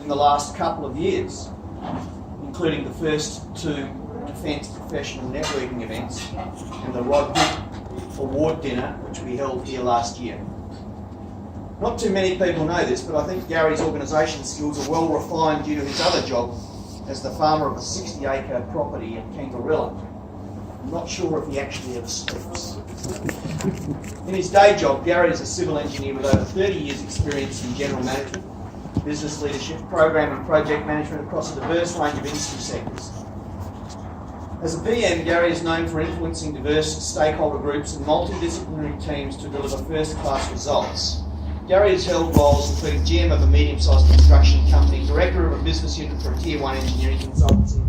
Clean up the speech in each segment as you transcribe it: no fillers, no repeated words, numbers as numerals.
in the last couple of years, including the first 2 Defence professional networking events and the Rod Hook Award dinner, which we held here last year. Not too many people know this, but I think Gary's organisation skills are well refined due to his other job as the farmer of a 60-acre property in Kangarilla. I'm not sure if he actually ever sleeps. In his day job, Gary is a civil engineer with over 30 years' experience in general management, business leadership, program and project management across a diverse range of industry sectors. As a PM, Gary is known for influencing diverse stakeholder groups and multidisciplinary teams to deliver first-class results. Gary has held roles including GM of a medium-sized construction company, director of a business unit for a Tier 1 engineering consultancy,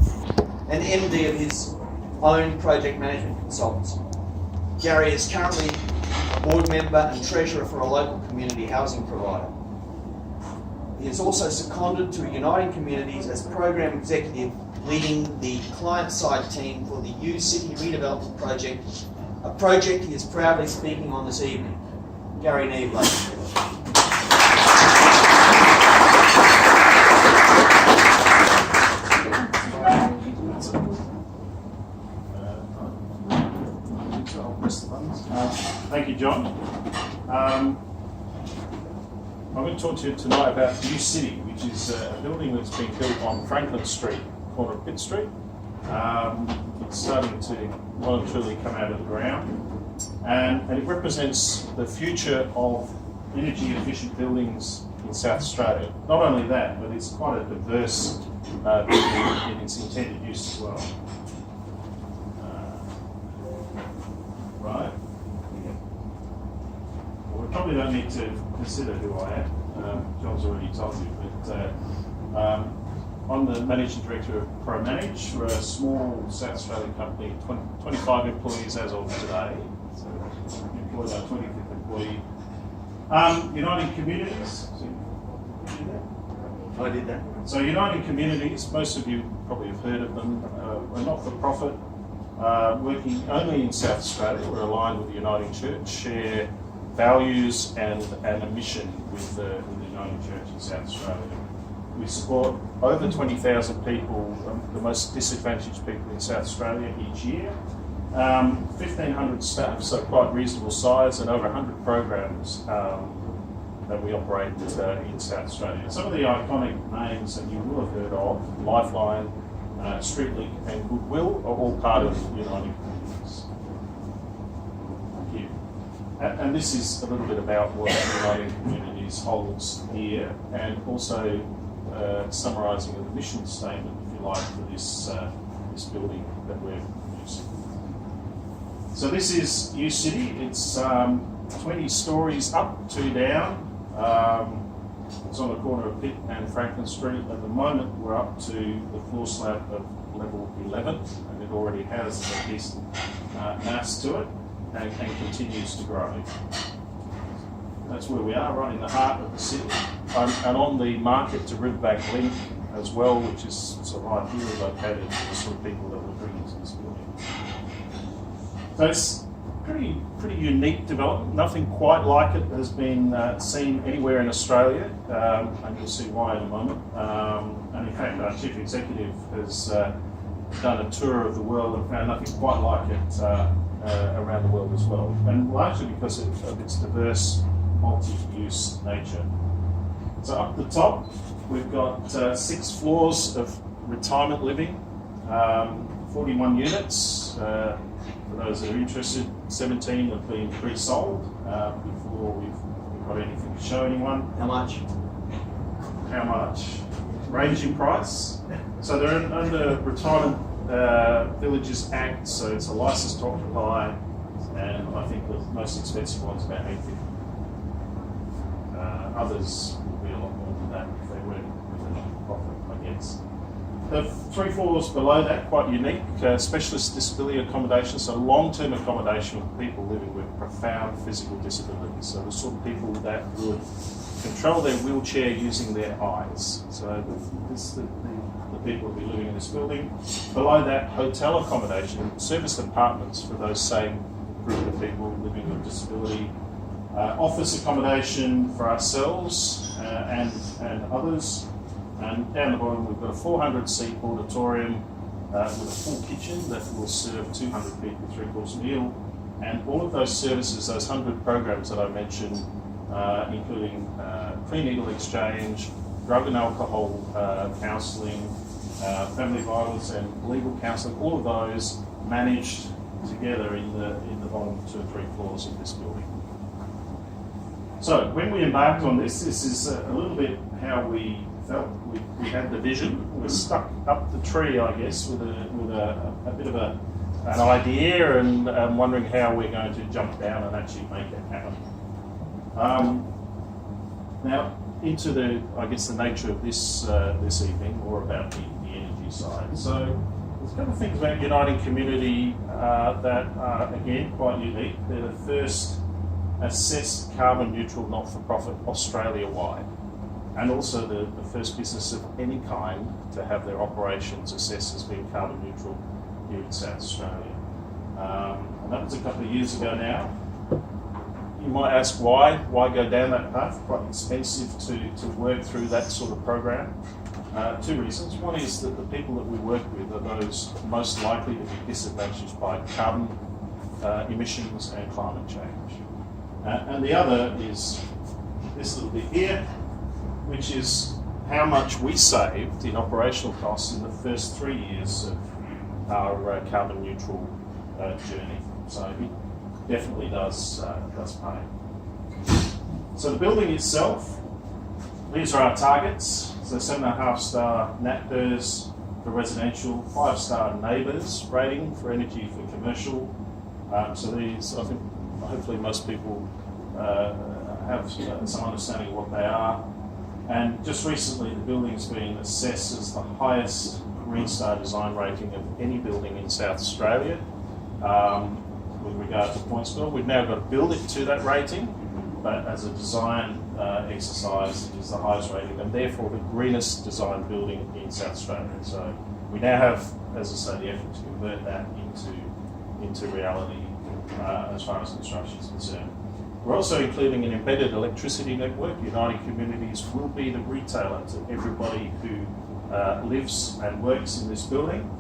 and MD of his own project management consultancy. Gary is currently a board member and treasurer for a local community housing provider. He is also seconded to Uniting Communities as program executive, leading the client-side team for the U City redevelopment project, a project he is proudly speaking on this evening. Gary Neave, ladies and gentlemen. Thank you, John. I'm going to talk to you tonight about New City, which is a building that's been built on Franklin Street, corner of Pitt Street. It's starting to well and truly come out of the ground, and it represents the future of energy efficient buildings in South Australia. Not only that, but it's quite a diverse building in its intended use as well. Right. Well, we probably don't need to consider who I am. John's already told you, but I'm the Managing Director of Promanage. We're a small South Australian company, 25 employees as of today. So we employed our 25th employee. Uniting Communities. I did that. So Uniting Communities, most of you probably have heard of them. We're not-for-profit, working only in South Australia. We're aligned with the Uniting Church, share values and a mission with the Uniting Church in South Australia. We support over 20,000 people, the most disadvantaged people in South Australia each year. 1,500 staff, so quite reasonable size, and over 100 programs that we operate in South Australia. Some of the iconic names that you will have heard of, Lifeline, Streetlink and Goodwill, are all part of Uniting Communities. Thank you. And this is a little bit about what Uniting Communities holds here, and also summarising of the mission statement, if you like, for this building that we're using. So this is U City. It's 20 stories up, 2 down. It's on the corner of Pitt and Franklin Street. At the moment, we're up to the floor slab of level 11, and it already has a decent mass to it, and continues to grow. That's where we are, right in the heart of the city, and on the market to Riverbank Link as well, which is sort of ideally located for the sort of people that we're bringing to this building. So it's pretty unique development. Nothing quite like it has been seen anywhere in Australia, and you'll see why in a moment. And in fact, our Chief Executive has done a tour of the world and found nothing quite like it around the world as well, and largely because of its diverse multi-use nature. So up the top, we've got 6 floors of retirement living, 41 units. For those that are interested, 17 have been pre-sold before we've got anything to show anyone. How much? How much? Range in price. So they're under Retirement Villages Act, so it's a license to occupy, and I think the most expensive one's about $850. Others will be a lot more than that if they weren't with a non-profit, I guess. The 3 floors below that, quite unique, specialist disability accommodation, so long-term accommodation with people living with profound physical disabilities. So the sort of people that would control their wheelchair using their eyes. So the people will be living in this building. Below that, hotel accommodation, serviced apartments for those same group of people living with disability. Office accommodation for ourselves and others. And down the bottom we've got a 400-seat auditorium with a full kitchen that will serve 200 people 3-course meal. And all of those services, those 100 programs that I mentioned, including prenatal exchange, drug and alcohol counselling, family violence and legal counselling, all of those managed together in the bottom 2 or 3 floors of this building. So when we embarked on this is a little bit how we felt. We had the vision. We were stuck up the tree, I guess, with a bit of an idea and wondering how we're going to jump down and actually make it happen. Now, into the nature of this evening, more about the energy side. So there's a couple of things about Uniting Community that are, again, quite unique. They're the first assessed carbon neutral not-for-profit Australia-wide, and also the first business of any kind to have their operations assessed as being carbon neutral here in South Australia. And that was a couple of years ago now. You might ask why go down that path? Quite expensive to work through that sort of program. 2 reasons. One is that the people that we work with are those most likely to be disadvantaged by carbon emissions and climate change. And the other is this little bit here, which is how much we saved in operational costs in the first 3 years of our carbon neutral journey. So it definitely does pay. So the building itself, these are our targets. So 7.5-star NaTHERS for residential, 5-star NABERS rating for energy for commercial. So these, I think, hopefully most people have some understanding of what they are. And just recently the building's been assessed as the highest Greenest Design rating of any building in South Australia with regard to points score. We've now got to build it to that rating, but as a design exercise it is the highest rating and therefore the greenest designed building in South Australia. So we now have, as I say, the effort to convert that into reality as far as construction is concerned. We're also including an embedded electricity network. Uniting Communities will be the retailer to everybody who lives and works in this building.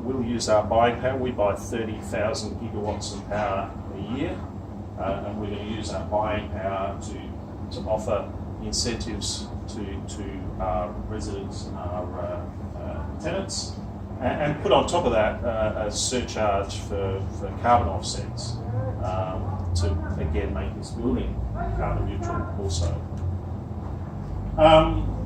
We'll use our buying power. We buy 30,000 gigawatts of power a year, and we're going to use our buying power to offer incentives to our residents and our tenants, and put on top of that a surcharge for carbon offsets to again make this building carbon neutral also.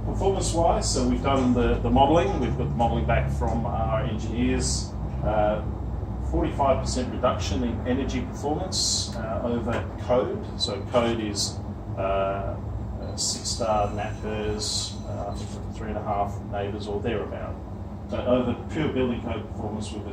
Performance-wise, so we've done the modelling. We've got the modelling back from our engineers. 45% reduction in energy performance over code. So code is 6-star NaTHERS, 3.5 NABERS or thereabout. So over pure building code performance, we've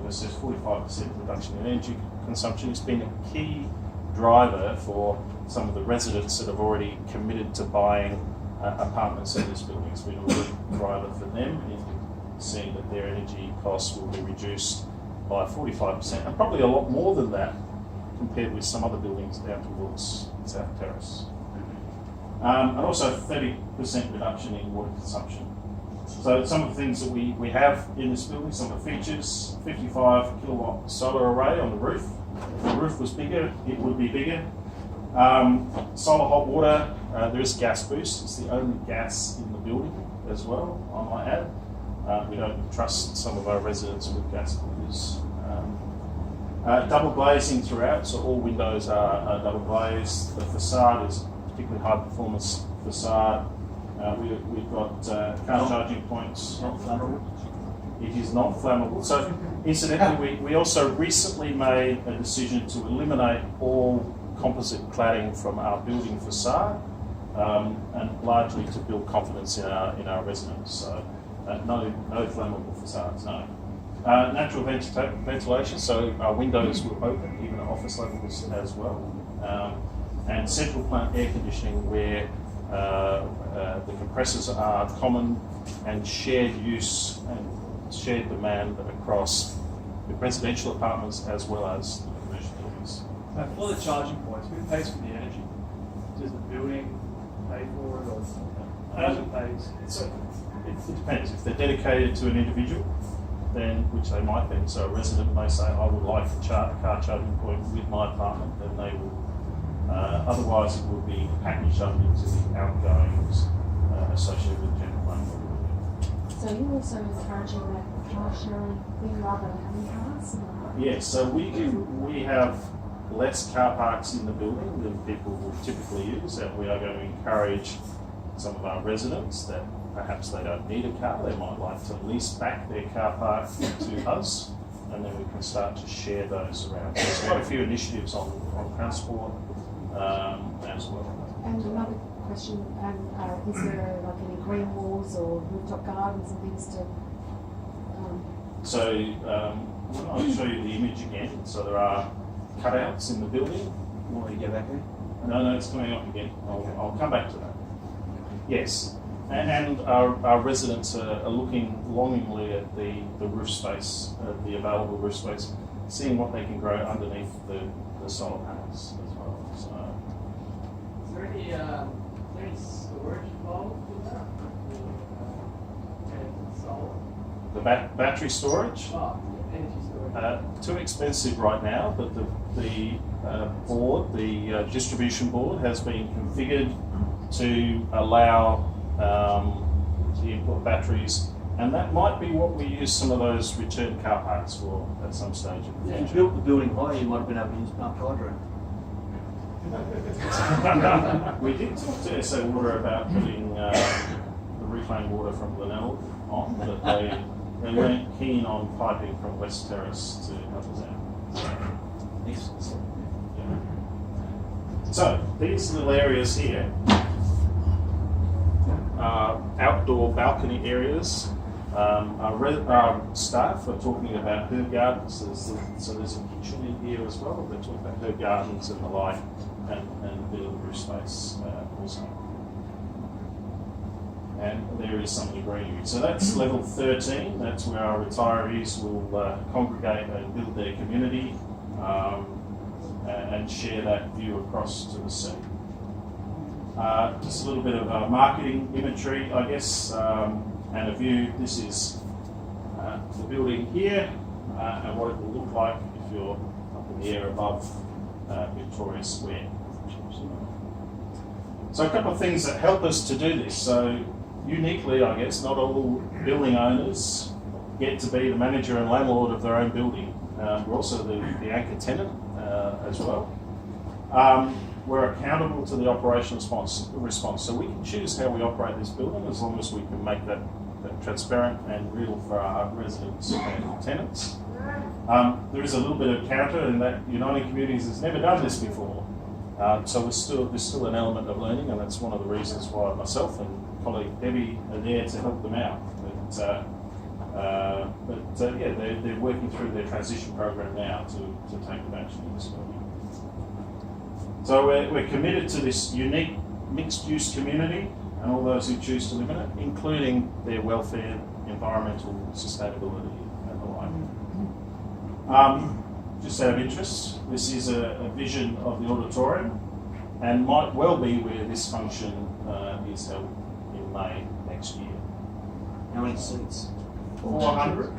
assessed 45% reduction in energy consumption. It's been a key driver for some of the residents that have already committed to buying apartments in this building. It's been a real driver for them in seeing that their energy costs will be reduced by 45%, and probably a lot more than that compared with some other buildings down towards South Terrace. And also 30% reduction in water consumption. So some of the things that we have in this building, some of the features: 55 kilowatt solar array on the roof. If the roof was bigger, it would be bigger. Solar hot water, there is gas boost. It's the only gas in the building as well, I might add. We don't trust some of our residents with gas cookers. Double glazing throughout, so all windows are double glazed. The facade is a particularly high performance facade. We've got car charging points. Not flammable. It is not flammable. So incidentally, we also recently made a decision to eliminate all composite cladding from our building facade, and largely to build confidence in our residents. So no flammable facades, no. Natural ventilation, so our windows will open even at office levels as well. And central plant air conditioning, where the compressors are common and shared use and shared demand across the residential apartments as well as the commercial buildings. For the charging points, who pays for the energy? Does the building pay for it, or? So it depends. If they're dedicated to an individual, then, which they might be, so a resident may say, I would like a car charging point with my apartment, then they will. Otherwise, it would be packaged up into the outgoings associated with general landlord. So you're also encouraging that car sharing thing rather than having cars? Yes, so we have less car parks in the building than people would typically use, and we are going to encourage some of our residents that perhaps they don't need a car, they might like to lease back their car park to us, and then we can start to share those around. There's quite a few initiatives on transport as well. And another question, is there like any green walls or rooftop gardens and things to... So I'll show you the image again. So there are cutouts in the building. Want me to go back there? No, it's coming up again. I'll come back to that. Yes, and our residents are looking longingly at the roof space, the available roof space, seeing what they can grow underneath the solar panels as well. So, is there any storage involved with that? Solar? the battery storage. Oh, energy storage. Too expensive right now, but the board, the distribution board, has been configured to allow the input batteries, and that might be what we use some of those return car parks for at some stage in the If you future. built the building higher, you might have been able to use pumped hydro. We did talk to SA Water about putting the reclaimed water from Glenelg on, but they weren't keen on piping from West Terrace to help us out. Excellent. Yeah. So these little areas here are outdoor balcony areas. Our staff are talking about herb gardens, so there's a kitchen in here as well. They're talking about herb gardens and the like, and a bit of roof space also. And there is some of the greenery. So that's level 13. That's where our retirees will congregate and build their community and share that view across to the sea. Just a little bit of marketing imagery, I guess, and a view. This is the building here and what it will look like if you're up in the air above Victoria Square. So a couple of things that help us to do this. So uniquely, I guess, not all building owners get to be the manager and landlord of their own building. We're also the anchor tenant as well. We're accountable to the operational response. So we can choose how we operate this building as long as we can make that transparent and real for our residents and tenants. There is a little bit of counter in that United Communities has never done this before. So there's still an element of learning, and that's one of the reasons why myself and colleague Debbie are there to help them out. But they're working through their transition program now to take them action in this building. So we're committed to this unique mixed-use community and all those who choose to live in it, including their welfare, environmental sustainability and the like. Just out of interest, this is a vision of the auditorium and might well be where this function is held in May next year. How many seats? 400.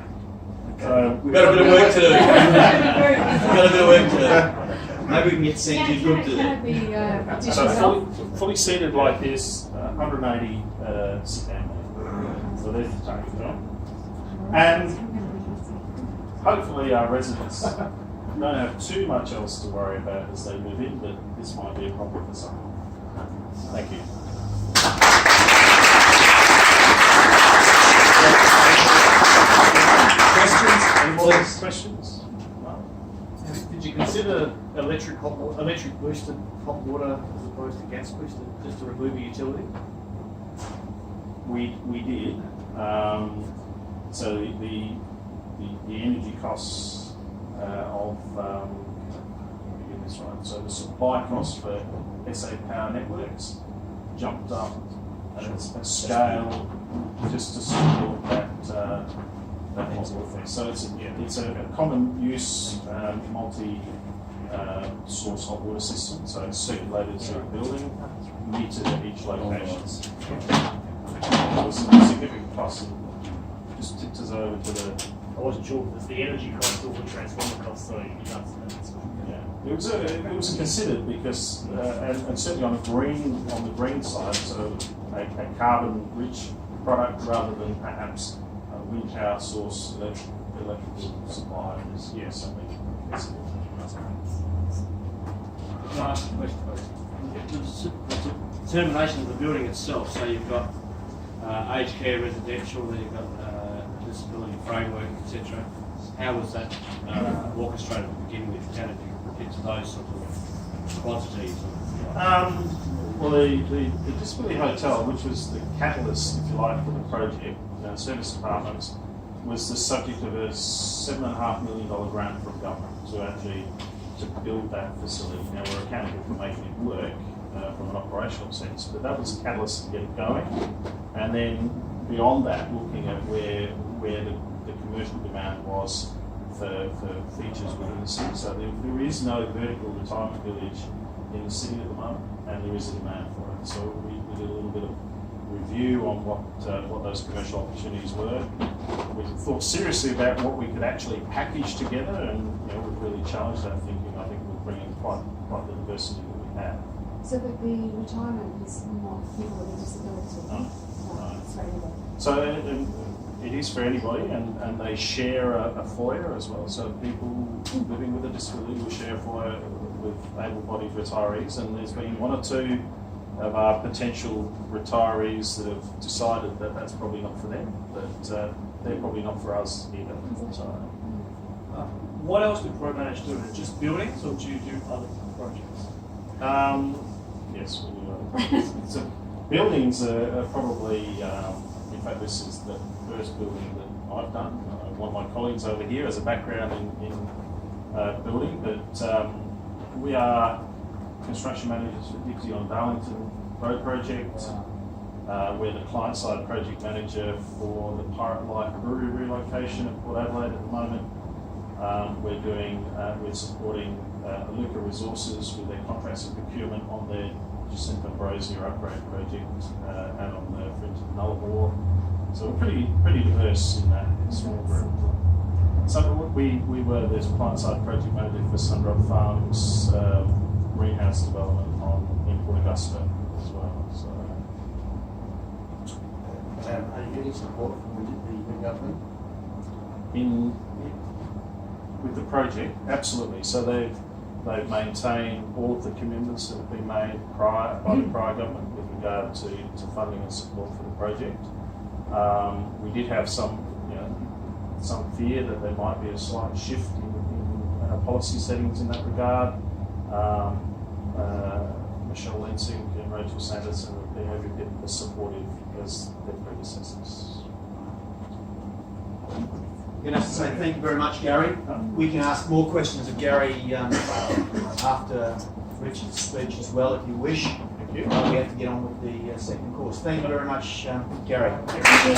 We've got a bit of work to do. We've got a bit of work to do. Maybe we can get Sandy Good to that. So fully seated like this, 180 sit down. So there's the target film. And hopefully our residents don't have too much else to worry about as they move in, but this might be a problem for some. Thank you. Questions? Any more Questions? Did you consider electric boosted hot water as opposed to gas boosted, just to remove a utility? We did. So the energy costs of let me get this right. So the supply costs for SA Power Networks jumped up at scale just to support that hot water. So it's a common use multi source hot water system. So it's circulated through the building, metered at each location. was a significant cost. It just tipped us over to the. I wasn't sure if it was the energy cost or the transformer cost, so Yeah, it was considered because, and certainly on the green side, so a carbon-rich product rather than perhaps a wind power source electrical supply is something considered. Can I ask a question, please? The determination of the building itself, so you've got aged care residential, then you've got disability framework, etc. How was that orchestrated to begin with? How did you get to those sort of quantities? Well, the disability hotel, which was the catalyst, if you like, for the project, service apartments, was the subject of a $7.5 million grant from government to build that facility. Now we're accountable for making it work from an operational sense, but that was a catalyst to get it going. And then beyond that, looking at where the commercial demand was for features within the city. So there is no vertical retirement village in the city at the moment, and there is a demand for it. So we did a little bit of review on what those commercial opportunities were. We thought seriously about what we could actually package together, and we've really challenged that thinking. I think we'll bring in quite the diversity that we have. So that the retirement is not people with a disability. No. It's for anybody. So it is for anybody, and they share a foyer as well. So people living with a disability will share a foyer with able-bodied retirees, and there's been one or two of our potential retirees that have decided that that's probably not for them, but they're probably not for us either. So, what else did Promanage do? Is it just buildings, or do you do other projects? yes, we do. So buildings are probably, in fact, this is the first building that I've done. One of my colleagues over here has a background in building, but we are construction managers for Dixie on Darlington Road project. We're the client-side project manager for the Pirate Life Brewery relocation at Port Adelaide at the moment. We're supporting Luca Resources with their contracts and procurement on their Jacinta Ambrosier upgrade project and on the fringe of Nullarbor. So we're pretty diverse in that small group. So we were the client-side project manager for Sundrop Farms greenhouse development in Port Augusta as well. So. Are you getting support from the government? With the project, absolutely. So they've maintained all of the commitments that have been made by the prior government with regard to funding and support for the project. We did have some fear that there might be a slight shift in policy settings in that regard. Michelle Lensing and Rachel Sanderson have been every bit as supportive as their predecessors. I'm going to have to say thank you very much, Gary. We can ask more questions of Gary after Richard's speech as well, if you wish. Thank you. We have to get on with the second course. Thank you very much, Gary. Thank you.